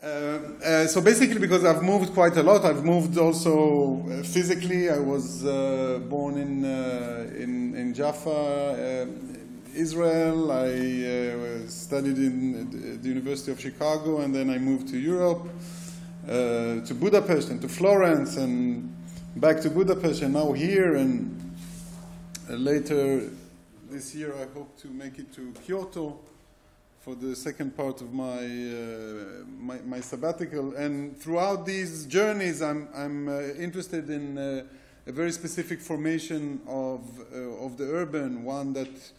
So basically, because I've moved quite a lot, I've moved also physically. I was born in Jaffa, Israel. I studied in the University of Chicago, and then I moved to Europe, to Budapest and to Florence, and back to Budapest, and now here. And later this year, I hope to make it to Kyoto for the second part of my my sabbatical. And throughout these journeys, I'm interested in a very specific formation of the urban, one that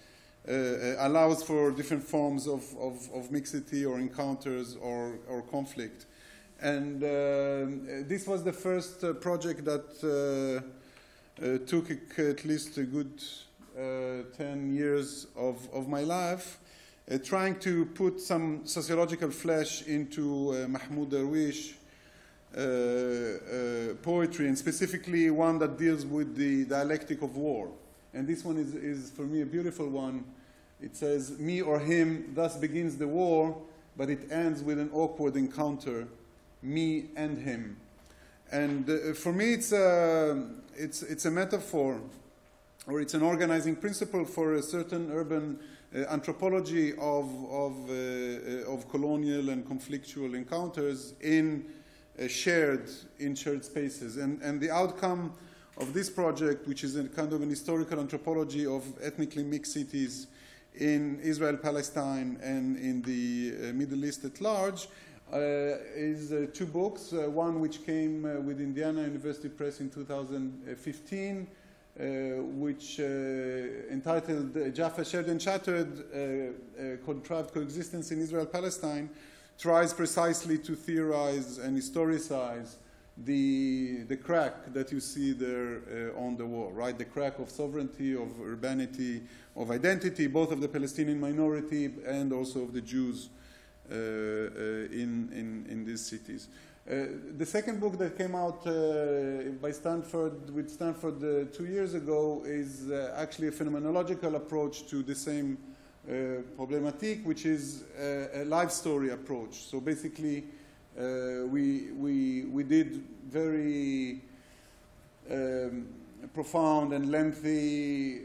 allows for different forms of mixity or encounters or conflict. And this was the first project that took at least a good 10 years of my life. Trying to put some sociological flesh into Mahmoud Darwish poetry, and specifically one that deals with the dialectic of war. And this one is for me a beautiful one. It says, "Me or him, thus begins the war, but it ends with an awkward encounter, me and him." And for me, it's a metaphor, or it's an organizing principle for a certain urban anthropology of colonial and conflictual encounters in shared spaces. And the outcome of this project, which is a kind of an historical anthropology of ethnically mixed cities in Israel, Palestine, and in the Middle East at large, is two books. One which came with Indiana University Press in 2015, which entitled Jaffa Shared and Shattered, Contrived Coexistence in Israel-Palestine, tries precisely to theorize and historicize the crack that you see there on the wall, right? The crack of sovereignty, of urbanity, of identity, both of the Palestinian minority and also of the Jews in these cities. The second book that came out by Stanford, with Stanford 2 years ago, is actually a phenomenological approach to the same problematique, which is a life story approach. So basically, we did very profound and lengthy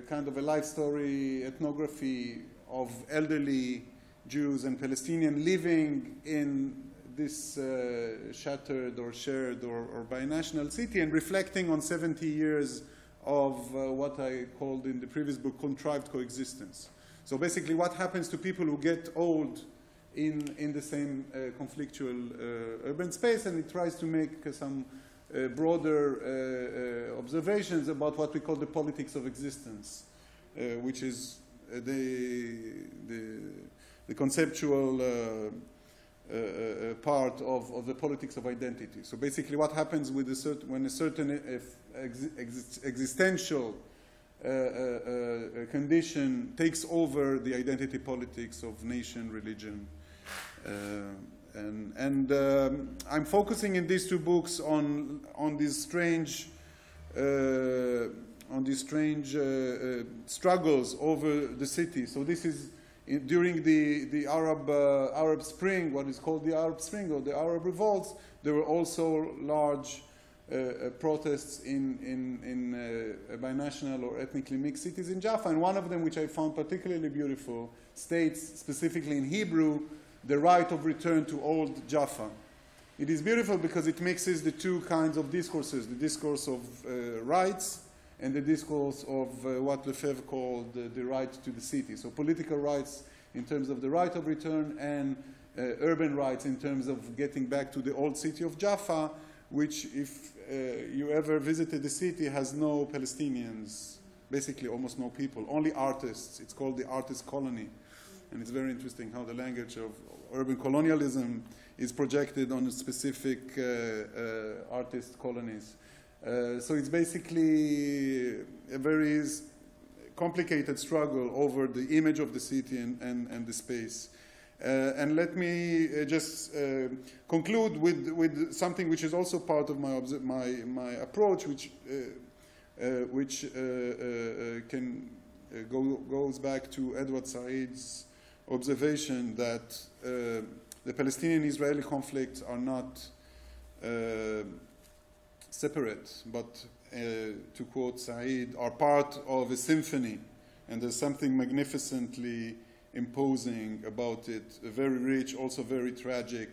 kind of a life story ethnography of elderly Jews and Palestinians living in this shattered or shared or binational city, and reflecting on 70 years of what I called in the previous book contrived coexistence. So basically what happens to people who get old in the same conflictual urban space, and it tries to make some broader observations about what we call the politics of existence, which is the conceptual part of the politics of identity. So basically what happens with when a certain existential condition takes over the identity politics of nation, religion. And I'm focusing in these two books on these strange struggles over the city. So this is during the Arab Spring, what is called the Arab Spring or the Arab revolts. There were also large protests in binational or ethnically mixed cities in Jaffa, and one of them, which I found particularly beautiful, states specifically in Hebrew the right of return to old Jaffa. It is beautiful because it mixes the two kinds of discourses, the discourse of rights and the discourse of what Lefebvre called the right to the city. So political rights in terms of the right of return, and urban rights in terms of getting back to the old city of Jaffa, which, if you ever visited the city, has no Palestinians, basically almost no people, only artists. It's called the artist colony. And it's very interesting how the language of urban colonialism is projected on specific artist colonies. So it's basically a very complicated struggle over the image of the city and the space. And let me just conclude with something which is also part of my approach, which goes back to Edward Said's observation that the Palestinian-Israeli conflicts are not separate, but to quote Said, are part of a symphony, and there's something magnificently imposing about it, very rich, also very tragic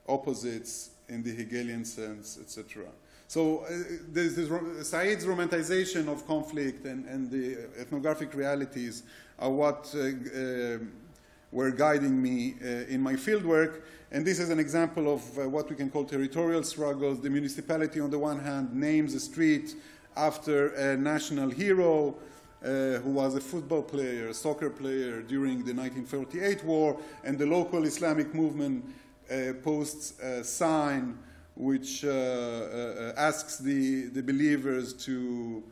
opposites in the Hegelian sense, etc. So there's this, Said's romanticization of conflict and the ethnographic realities are what were guiding me in my fieldwork. And this is an example of what we can call territorial struggles. The municipality, on the one hand, names a street after a national hero who was a football player, a soccer player during the 1948 war, and the local Islamic movement posts a sign which asks the believers to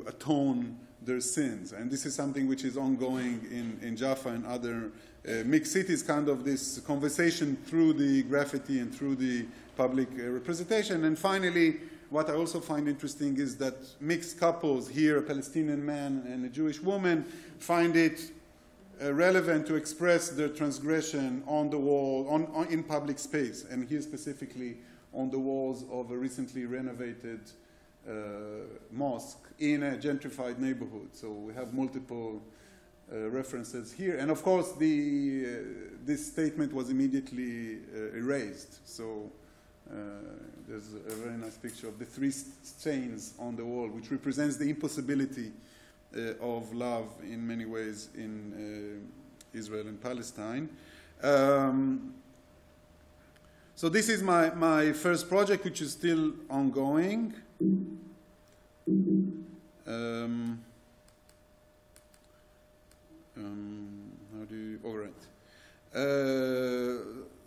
atone their sins. And this is something which is ongoing in Jaffa and other mixed cities, kind of this conversation through the graffiti and through the public representation. And finally, what I also find interesting is that mixed couples here, a Palestinian man and a Jewish woman, find it relevant to express their transgression on the wall, in public space, and here specifically on the walls of a recently renovated mosque in a gentrified neighborhood. So we have multiple references here. And of course, this statement was immediately erased. So there's a very nice picture of the three stains on the wall, which represents the impossibility of love in many ways in Israel and Palestine. So this is my first project, which is still ongoing. How do you, all right.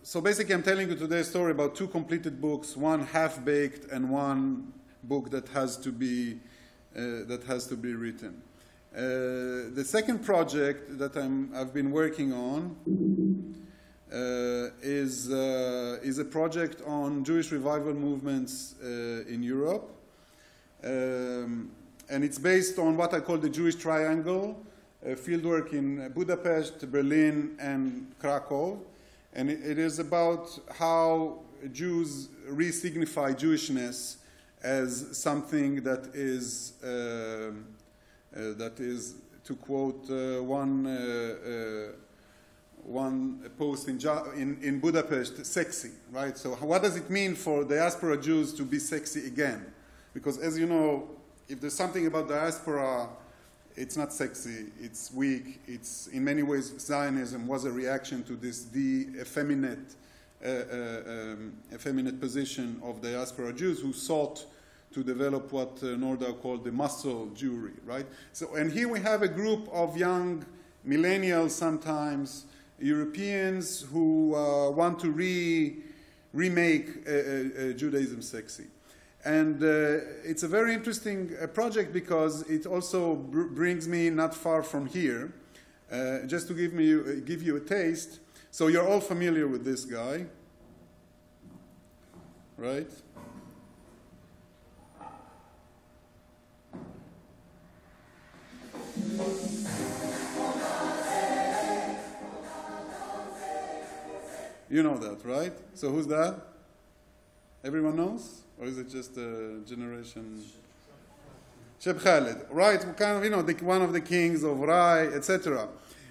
So basically I'm telling you today a story about two completed books, one half-baked and one book that has to be written. The second project that I've been working on is a project on Jewish revival movements in Europe. And it's based on what I call the Jewish Triangle, fieldwork in Budapest, Berlin, and Krakow. And it is about how Jews re-signify Jewishness as something that is, to quote one post in Budapest, sexy, right? So what does it mean for diaspora Jews to be sexy again? Because as you know, if there's something about diaspora, it's not sexy, it's weak, it's in many ways Zionism was a reaction to this effeminate position of diaspora Jews who sought to develop what Nordau called the muscle Jewry, right? So, and here we have a group of young millennials, sometimes Europeans, who want to remake Judaism sexy. And it's a very interesting project because it also brings me not far from here. Just to give you a taste. So you're all familiar with this guy, right? You know that, right? So who's that? Everyone knows? Or is it just a generation? Sheb Khaled, right? Kind of, you know, one of the kings of Rai, etc.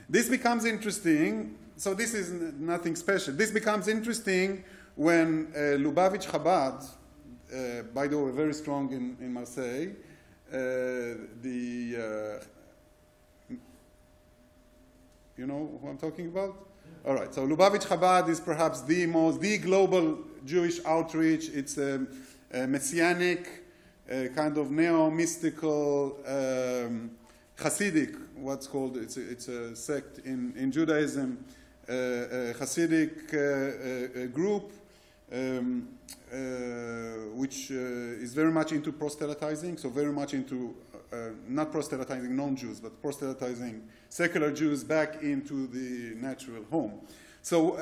This becomes interesting. So this is nothing special. This becomes interesting when Lubavitch Chabad, by the way, very strong in Marseille, you know who I'm talking about? All right, so Lubavitch Chabad is perhaps the global Jewish outreach. It's a messianic, kind of neo-mystical, Hasidic, what's called, it's a sect in Judaism, Hasidic group, which is very much into proselytizing, so very much into not proselytizing non-Jews, but proselytizing secular Jews back into the natural home. So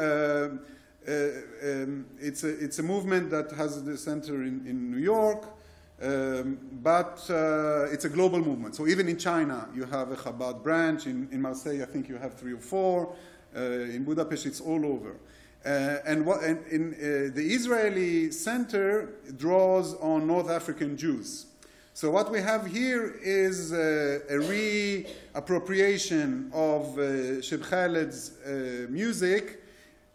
it's a movement that has the center in New York, but it's a global movement. So even in China, you have a Chabad branch. In Marseille, I think you have 3 or 4. In Budapest, it's all over. The Israeli center draws on North African Jews. So what we have here is a reappropriation of Sheb Khaled's music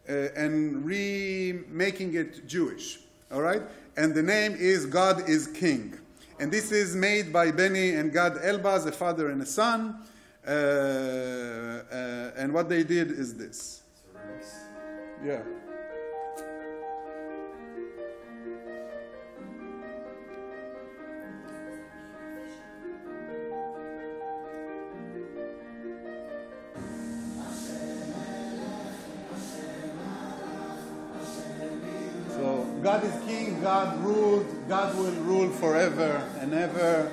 and remaking it Jewish. All right? And the name is God is King. And this is made by Benny and Gad Elbaz, a father and a son. And what they did is this. Yeah. So God is King, God ruled, God will rule forever and ever.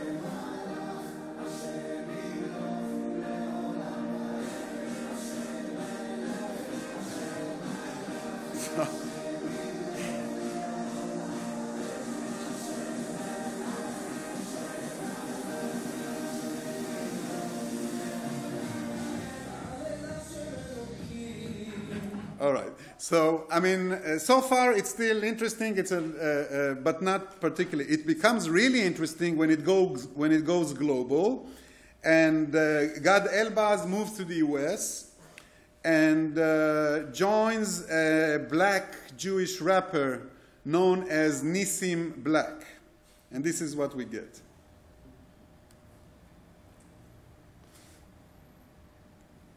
All right. So, I mean, so far it's still interesting. It's but not particularly. It becomes really interesting when it goes global. And Gad Elbaz moves to the U.S. and joins a black Jewish rapper known as Nissim Black, and this is what we get.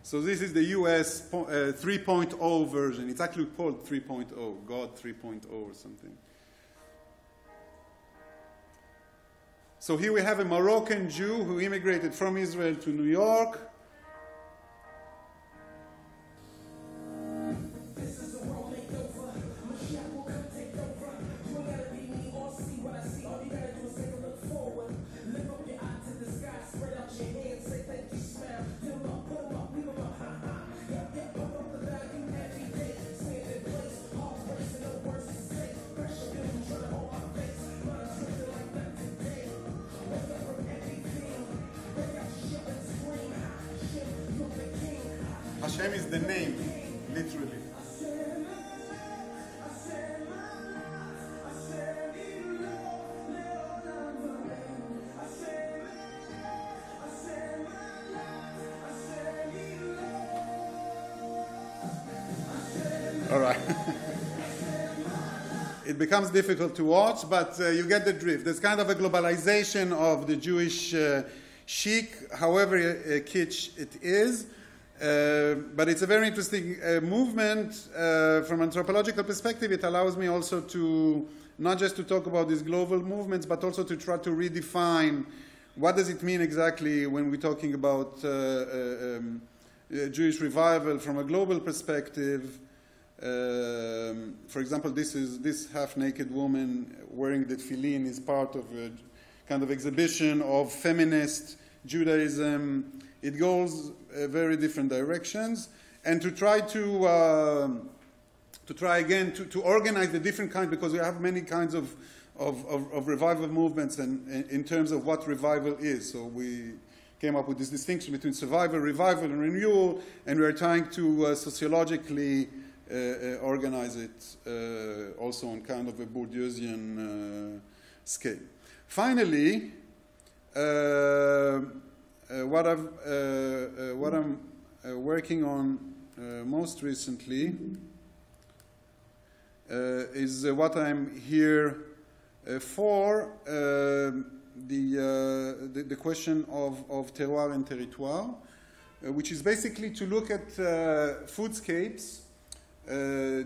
So this is the US 3.0 version. It's actually called 3.0, God 3.0 or something. So here we have a Moroccan Jew who immigrated from Israel to New York. Hashem is the name, literally. All right. It becomes difficult to watch, but you get the drift. There's kind of a globalization of the Jewish chic, however kitsch it is. But it's a very interesting movement from an anthropological perspective. It allows me also to not just to talk about these global movements, but also to try to redefine what does it mean exactly when we're talking about Jewish revival from a global perspective. For example, this half-naked woman wearing the tefillin is part of a kind of exhibition of feminist Judaism. It goes very different directions, and to try again to organize the different kinds, because we have many kinds of revival movements, and in terms of what revival is. So we came up with this distinction between survival, revival, and renewal, and we are trying to sociologically organize it also on kind of a Bourdieusian scale. Finally, what I'm working on most recently is what I'm here for, the question of terroir and territoire, which is basically to look at foodscapes,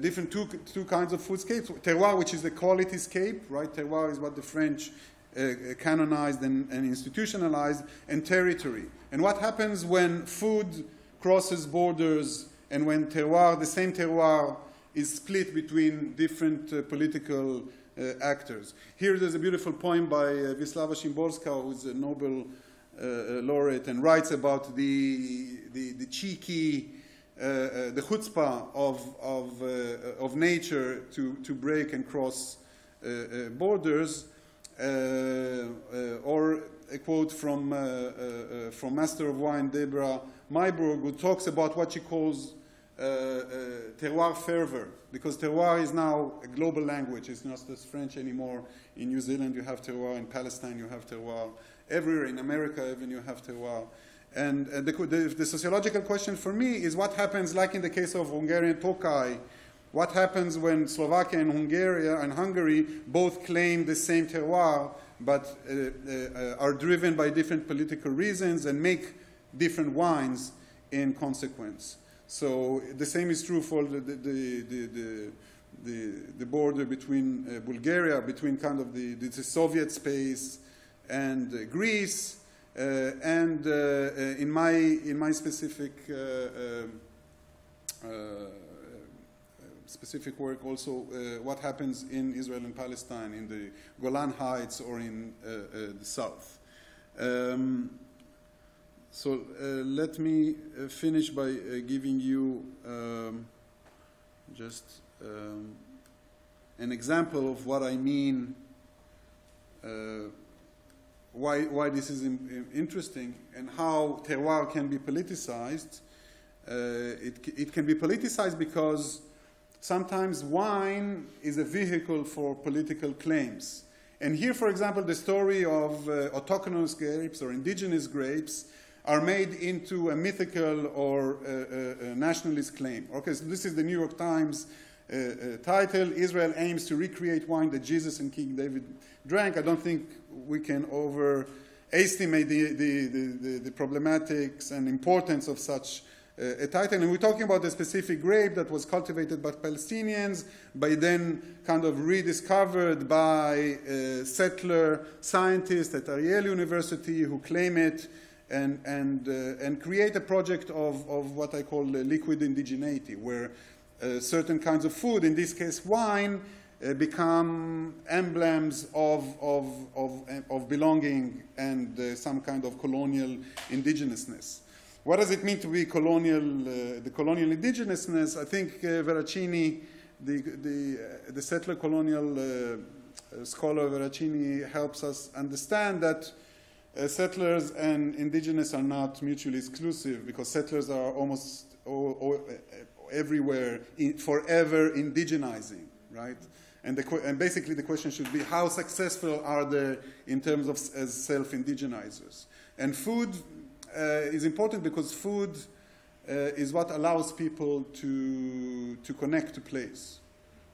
different two kinds of foodscapes. Terroir, which is the quality scape, right? Terroir is what the French canonized and institutionalized, and territory. And what happens when food crosses borders and when terroir, the same terroir, is split between different political actors. Here there's a beautiful poem by Wisława Szymborska, who's a Nobel laureate, and writes about the cheeky, the chutzpah of nature to break and cross borders. Or a quote from Master of Wine, Deborah Mayburg, who talks about what she calls terroir fervor, because terroir is now a global language. It's not just French anymore. In New Zealand you have terroir, in Palestine you have terroir, everywhere in America even you have terroir. And the sociological question for me is what happens, like in the case of Hungarian Tokaj, what happens when Slovakia and Hungary both claim the same terroir, but are driven by different political reasons and make different wines in consequence. So the same is true for the border between Bulgaria, between kind of the Soviet space and Greece, and in my specific specific work also what happens in Israel and Palestine, in the Golan Heights or in the south. So let me finish by giving you just an example of what I mean, why this is interesting, and how terroir can be politicized. It can be politicized because sometimes wine is a vehicle for political claims. And here, for example, the story of autochthonous grapes or indigenous grapes are made into a mythical or nationalist claim. Okay, so this is the New York Times title, Israel aims to recreate wine that Jesus and King David drank. I don't think we can overestimate the problematics and importance of such a title. And we're talking about a specific grape that was cultivated by Palestinians, by then kind of rediscovered by settler scientists at Ariel University who claim it and create a project of what I call liquid indigeneity, where certain kinds of food, in this case wine, become emblems of belonging and some kind of colonial indigenousness. What does it mean to be colonial, the colonial indigenousness? I think Veracini, the settler colonial scholar Veracini, helps us understand that settlers and indigenous are not mutually exclusive, because settlers are almost everywhere, forever indigenizing, right? And basically the question should be, how successful are they in terms of as self-indigenizers? And food is important because food is what allows people to connect to place,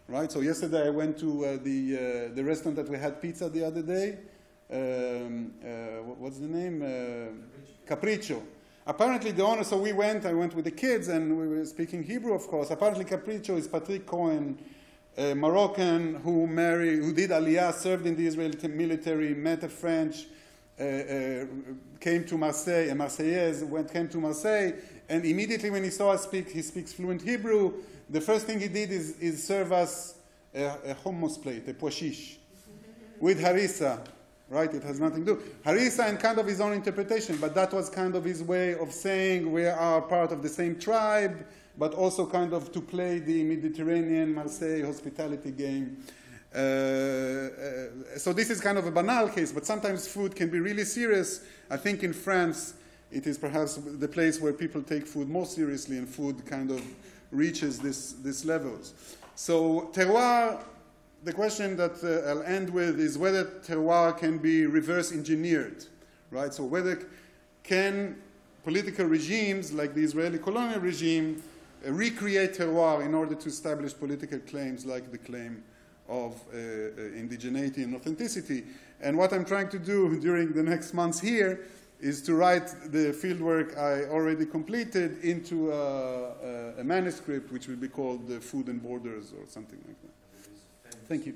right? So yesterday I went to the restaurant that we had pizza the other day. What's the name? Capriccio. Apparently the owner, so I went with the kids and we were speaking Hebrew, of course. Apparently Capriccio is Patrick Cohen, a Moroccan who did Aliyah, served in the Israeli military, met a French, came to Marseille, a Marseillaise, came to Marseille, and immediately when he saw us speak, he speaks fluent Hebrew, the first thing he did is serve us a hummus plate, a pois chiche, with harissa. Right, it has nothing to do. Harissa and kind of his own interpretation, but that was kind of his way of saying we are part of the same tribe, but also kind of to play the Mediterranean Marseille hospitality game. So this is kind of a banal case, but sometimes food can be really serious. I think in France, it is perhaps the place where people take food more seriously, and food kind of reaches these levels. So terroir, the question that I'll end with is whether terroir can be reverse engineered, right? So whether can political regimes like the Israeli colonial regime recreate terroir in order to establish political claims like the claim of indigeneity and authenticity. And what I'm trying to do during the next months here is to write the fieldwork I already completed into a manuscript which will be called Food and Borders or something like that. Thank you.